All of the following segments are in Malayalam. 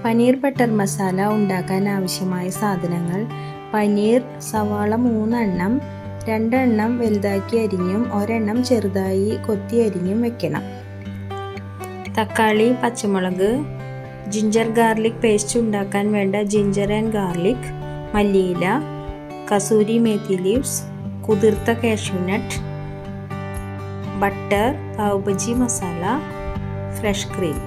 പനീർ ബട്ടർ മസാല ഉണ്ടാക്കാൻ ആവശ്യമായ സാധനങ്ങൾ: പനീർ, സവാള 3 എണ്ണം, 2 എണ്ണം വലുതാക്കി അരിഞ്ഞും 1 എണ്ണം ചെറുതായി കൊത്തി അരിഞ്ഞും വെക്കണം. തക്കാളി, പച്ചമുളക്, ജിഞ്ചർ ഗാർലിക് പേസ്റ്റ് ഉണ്ടാക്കാൻ വേണ്ട ജിഞ്ചർ ആൻഡ് ഗാർലിക്, മല്ലിയില, കസൂരി മേത്തി ലീവ്സ്, കുതിർത്ത cashew nut, butter, pav bhaji masala, fresh cream.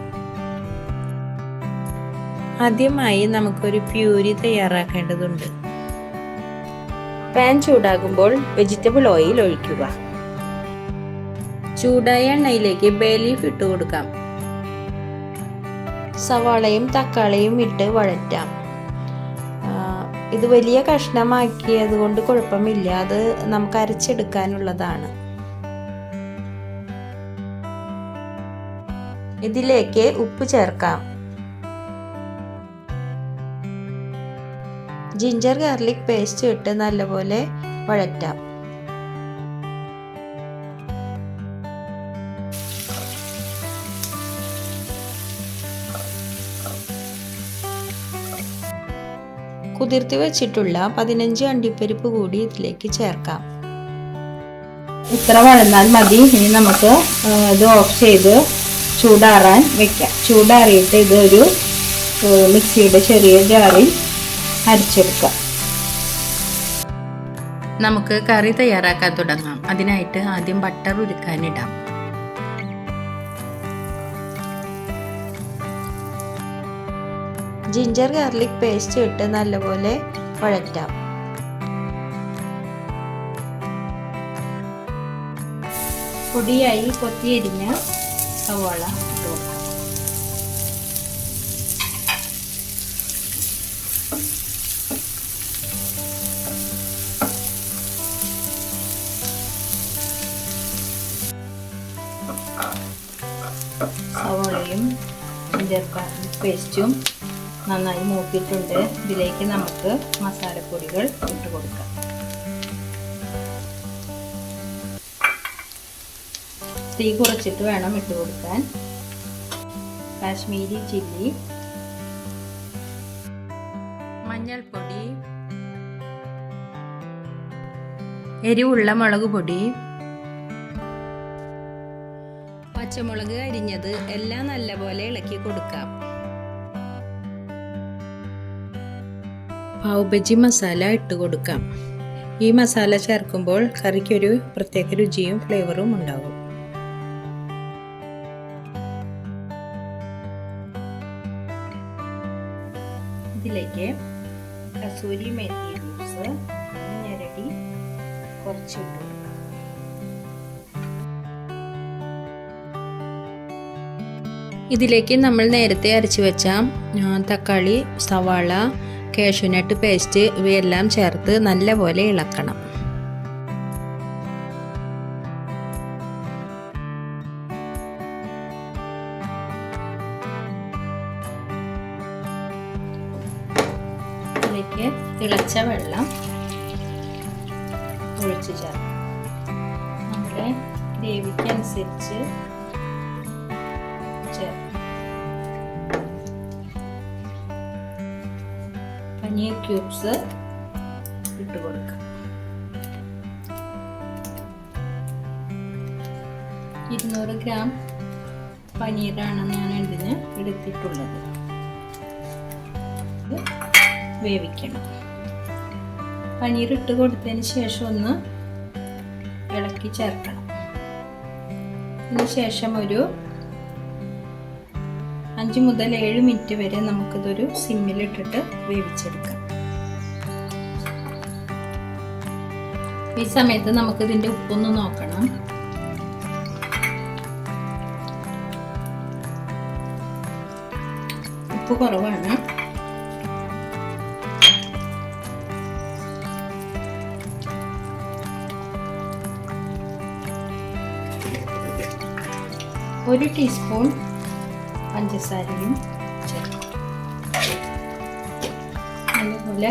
ആദ്യമായി നമുക്കൊരു പ്യൂരി തയ്യാറാക്കേണ്ടതുണ്ട്. പാൻ ചൂടാകുമ്പോൾ വെജിറ്റബിൾ ഓയിൽ ഒഴിക്കുക. ചൂടായ എണ്ണയിലേക്ക് ബേ ലീഫ് ഇട്ട് കൊടുക്കാം. സവാളയും തക്കാളിയും ഇട്ട് വഴറ്റാം. ഇത് വലിയ കഷ്ണമാക്കിയത് കൊണ്ട് കുഴപ്പമില്ല, അത് നമുക്ക് അരച്ചെടുക്കാനുള്ളതാണ്. ഇതിലേക്ക് ഉപ്പ് ചേർക്കാം. ജിഞ്ചർ ഗാർലിക് പേസ്റ്റ് ഇട്ട് നല്ലപോലെ വഴറ്റാം. കുതിർത്തി വെച്ചിട്ടുള്ള 15 അണ്ടിപ്പരിപ്പ് കൂടി ഇതിലേക്ക് ചേർക്കാം. ഇത്ര വഴന്നാൽ മതി. ഇനി നമുക്ക് ഇത് ഓഫ് ചെയ്ത് ചൂടാറാൻ വെക്കാം. ചൂടാറിയിട്ട് ഇതൊരു മിക്സിയുടെ ചെറിയ ജാറിൽ അരച്ചെടുക്കാം. നമുക്ക് കറി തയ്യാറാക്കാൻ തുടങ്ങാം. അതിനായിട്ട് ആദ്യം ബട്ടർ ഉരുക്കാനിടാം. ജിഞ്ചർ ഗാർലിക് പേസ്റ്റ് ഇട്ട് നല്ലപോലെ വഴറ്റാം. പൊടിയായി കൊത്തിയരിഞ്ഞ സവാള ഇട്ട് കൊടുക്കാം. സവാളയും ജിഞ്ചർ ഗാർലിക് പേസ്റ്റും നന്നായി മൂപ്പിയിട്ടുണ്ട്. ഇതിലേക്ക് നമുക്ക് മസാലപ്പൊടികൾ ഇട്ട് കൊടുക്കാം. തീ കുറച്ചിട്ട് വേണം ഇട്ട് കൊടുക്കാൻ. കാശ്മീരി ചില്ലി, മഞ്ഞൾപ്പൊടി, എരിവുള്ള മുളക് പൊടി, പച്ചമുളക് അരിഞ്ഞത് എല്ലാം നല്ലപോലെ ഇളക്കി കൊടുക്കാം. പാവ് ബജി മസാല ഇട്ട് കൊടുക്കാം. ഈ മസാല ചേർക്കുമ്പോൾ കറിക്കൊരു പ്രത്യേക രുചിയും ഫ്ലേവറും ഉണ്ടാകും. ഇതിലേക്ക് കസൂരി മേത്തി ലീവ്സ് ഞെരടി കുറച്ചിട്ട് കൊടുക്കാം. ഇതിലേക്ക് നമ്മൾ നേരത്തെ അരച്ചു വെച്ച തക്കാളി, സവാള, കാഷ്യൂനട്ട് പേസ്റ്റ് ഇവയെല്ലാം ചേർത്ത് നല്ലപോലെ ഇളക്കണം. ഇതിലേക്ക് തിളച്ച വെള്ളം ഒഴിച്ച് ചേർക്കാം. നമ്മുടെ ഗ്രേവിക്കനുസരിച്ച് ചേർക്കാം. പനീർ ക്യൂബ്സ് ഇട്ട് കൊടുക്കാം. 200 ഗ്രാം പനീറാണ് ഞാൻ ഇതിന് എടുത്തിട്ടുള്ളത്. ഇത് വേവിക്കണം. പനീർ ഇട്ട് കൊടുത്തതിന് ശേഷം ഒന്ന് ഇളക്കി ചേർക്കണം. അതിന് ശേഷം ഒരു 5 മുതൽ 7 മിനിറ്റ് വരെ നമുക്കിതൊരു സിമ്മിലിട്ടിട്ട് വേവിച്ചെടുക്കാം. ഈ സമയത്ത് നമുക്കിതിൻ്റെ ഉപ്പൊന്ന് നോക്കണം. ഉപ്പ് കുറവാണ്. ഒരു ടീസ്പൂൺ പഞ്ചസാരയും ചേർക്കാം. നല്ലപോലെ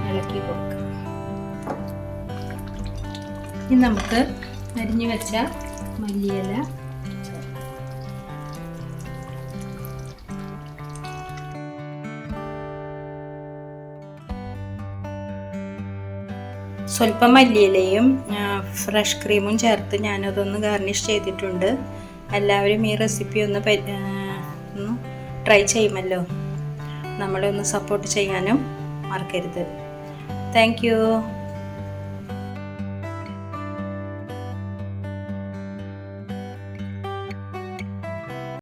ഇളക്കി കൊടുക്കാം. ഇനി നമുക്ക് അരിഞ്ഞു വെച്ച മല്ലിയില ചേർക്കാം. സ്വല്പം മല്ലിയിലയും ഫ്രഷ് ക്രീമും ചേർത്ത് ഞാനതൊന്ന് ഗാർണിഷ് ചെയ്തിട്ടുണ്ട്. എല്ലാവരും ഈ റെസിപ്പി ഒന്ന് ട്രൈ ചെയ്യുമല്ലോ. നമ്മളെ ഒന്ന് സപ്പോർട്ട് ചെയ്യാനും മറക്കരുത്. Thank you.